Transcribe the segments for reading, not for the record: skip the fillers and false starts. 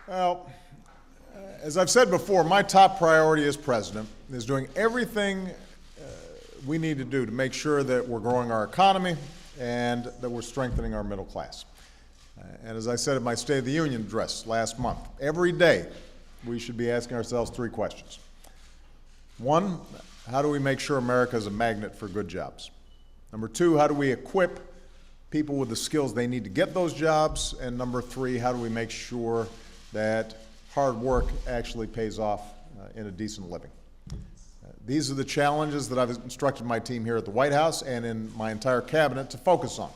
Well, as I've said before, my top priority as president is doing everything we need to do to make sure that we're growing our economy and that we're strengthening our middle class. And as I said at my State of the Union address last month, every day we should be asking ourselves three questions. One, how do we make sure America is a magnet for good jobs? Number two, how do we equip people with the skills they need to get those jobs? And number three, how do we make sure that hard work actually pays off in a decent living? These are the challenges that I've instructed my team here at the White House and in my entire cabinet to focus on.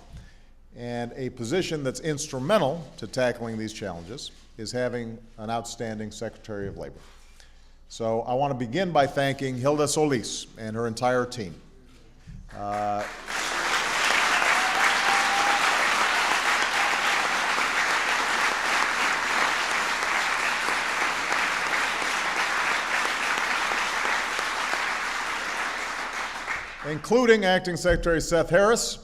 And a position that's instrumental to tackling these challenges is having an outstanding Secretary of Labor. So I want to begin by thanking Hilda Solis and her entire team. Including Acting Secretary Seth Harris,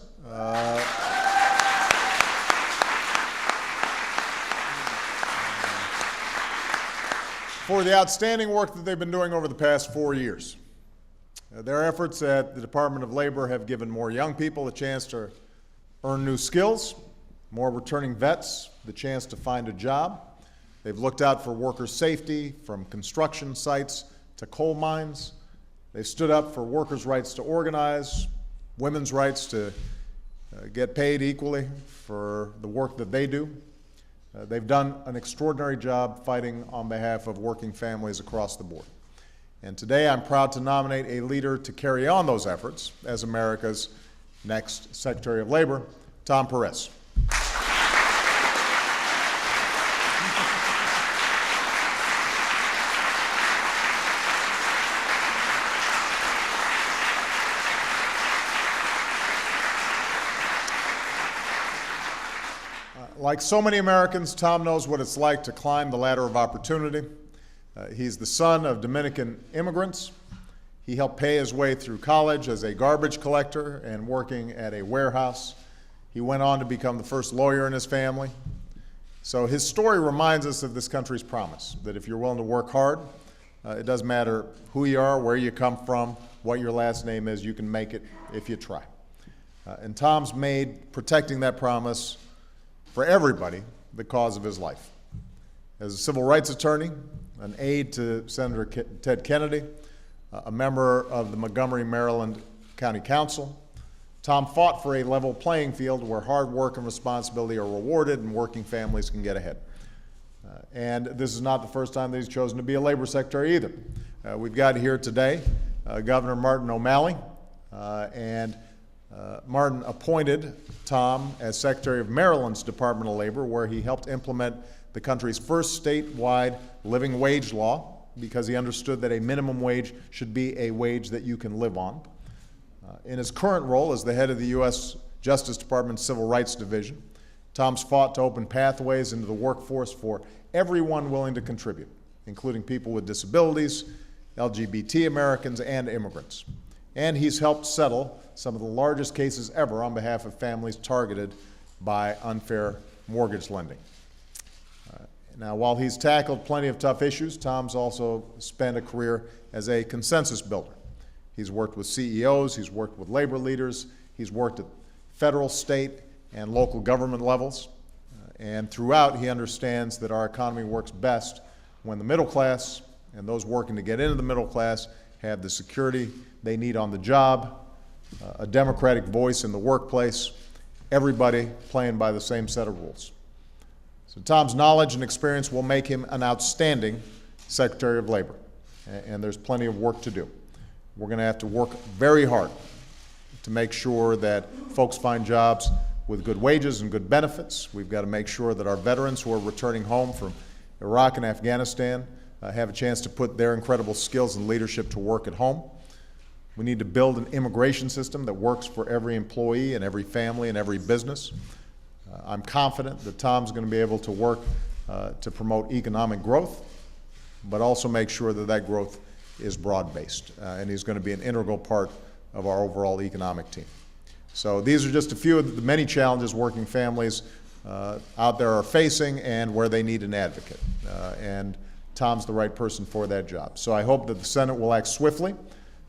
for the outstanding work that they've been doing over the past 4 years. Their efforts at the Department of Labor have given more young people a chance to earn new skills, more returning vets the chance to find a job. They've looked out for workers' safety from construction sites to coal mines. They've stood up for workers' rights to organize, women's rights to get paid equally for the work that they do. They've done an extraordinary job fighting on behalf of working families across the board. And today I'm proud to nominate a leader to carry on those efforts as America's next Secretary of Labor, Tom Perez. Like so many Americans, Tom knows what it's like to climb the ladder of opportunity. He's the son of Dominican immigrants. He helped pay his way through college as a garbage collector and working at a warehouse. He went on to become the first lawyer in his family. So his story reminds us of this country's promise, that if you're willing to work hard, it doesn't matter who you are, where you come from, what your last name is, you can make it if you try. And Tom's made protecting that promise for everybody the cause of his life. As a civil rights attorney, an aide to Senator Ted Kennedy, a member of the Montgomery, Maryland County Council, Tom fought for a level playing field where hard work and responsibility are rewarded and working families can get ahead. And this is not the first time that he's chosen to be a labor secretary either. We've got here today Governor Martin O'Malley, and Martin appointed Tom as Secretary of Maryland's Department of Labor, where he helped implement the country's first statewide living wage law because he understood that a minimum wage should be a wage that you can live on. In his current role as the head of the U.S. Justice Department's Civil Rights Division, Tom's fought to open pathways into the workforce for everyone willing to contribute, including people with disabilities, LGBT Americans, and immigrants. And he's helped settle some of the largest cases ever on behalf of families targeted by unfair mortgage lending. Now, while he's tackled plenty of tough issues, Tom's also spent a career as a consensus builder. He's worked with CEOs, he's worked with labor leaders, he's worked at federal, state, and local government levels. And throughout, he understands that our economy works best when the middle class and those working to get into the middle class have the security they need on the job, a democratic voice in the workplace, everybody playing by the same set of rules. So Tom's knowledge and experience will make him an outstanding Secretary of Labor, and there's plenty of work to do. We're going to have to work very hard to make sure that folks find jobs with good wages and good benefits. We've got to make sure that our veterans who are returning home from Iraq and Afghanistan have a chance to put their incredible skills and leadership to work at home. We need to build an immigration system that works for every employee and every family and every business. I'm confident that Tom's going to be able to work to promote economic growth, but also make sure that that growth is broad-based, and he's going to be an integral part of our overall economic team. So these are just a few of the many challenges working families out there are facing and where they need an advocate. And Tom's the right person for that job. So I hope that the Senate will act swiftly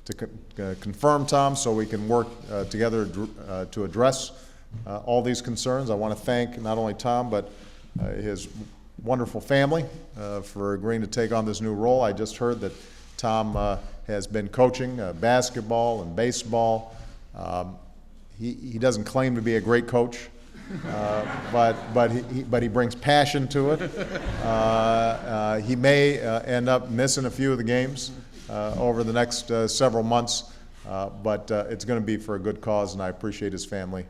to confirm Tom so we can work together to address all these concerns. I want to thank not only Tom, but his wonderful family for agreeing to take on this new role. I just heard that Tom has been coaching basketball and baseball. He doesn't claim to be a great coach, but he brings passion to it. He may end up missing a few of the games over the next several months, but it's going to be for a good cause, and I appreciate his family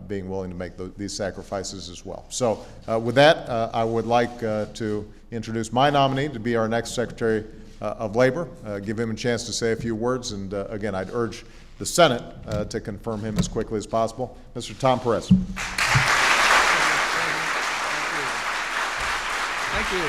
being willing to make these sacrifices as well. So with that, I would like to introduce my nominee to be our next Secretary of Labor, give him a chance to say a few words, and again, I'd urge the Senate to confirm him as quickly as possible. Mr. Tom Perez. Thank you.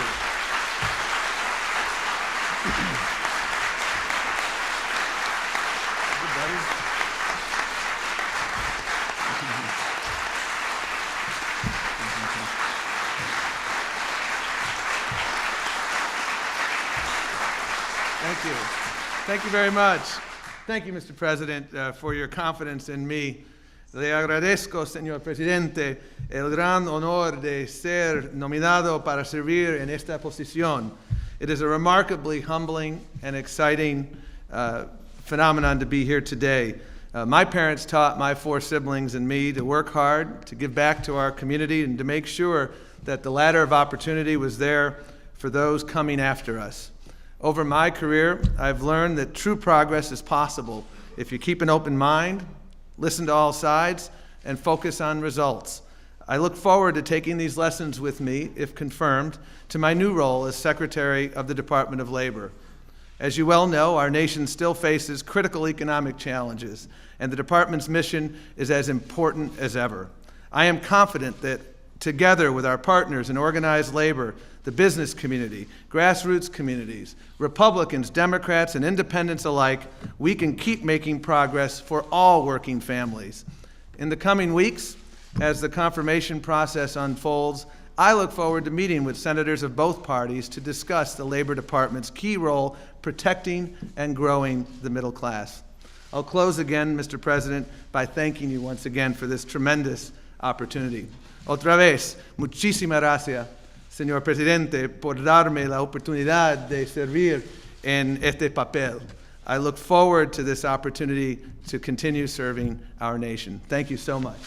Thank you. Thank you very much. Thank you, Mr. President, for your confidence in me. Le agradezco, señor presidente, el gran honor de ser nominado para servir en esta posición. It is a remarkably humbling and exciting phenomenon to be here today. My parents taught my 4 siblings and me to work hard, to give back to our community, and to make sure that the ladder of opportunity was there for those coming after us. Over my career, I've learned that true progress is possible if you keep an open mind, listen to all sides, and focus on results. I look forward to taking these lessons with me, if confirmed, to my new role as Secretary of the Department of Labor. As you well know, our nation still faces critical economic challenges, and the department's mission is as important as ever. I am confident that together with our partners in organized labor, the business community, grassroots communities, Republicans, Democrats, and independents alike, we can keep making progress for all working families. In the coming weeks, as the confirmation process unfolds, I look forward to meeting with senators of both parties to discuss the Labor Department's key role protecting and growing the middle class. I'll close again, Mr. President, by thanking you once again for this tremendous opportunity. Otra vez, muchísimas gracias, señor presidente, por darme la oportunidad de servir en este papel. I look forward to this opportunity to continue serving our nation. Thank you so much.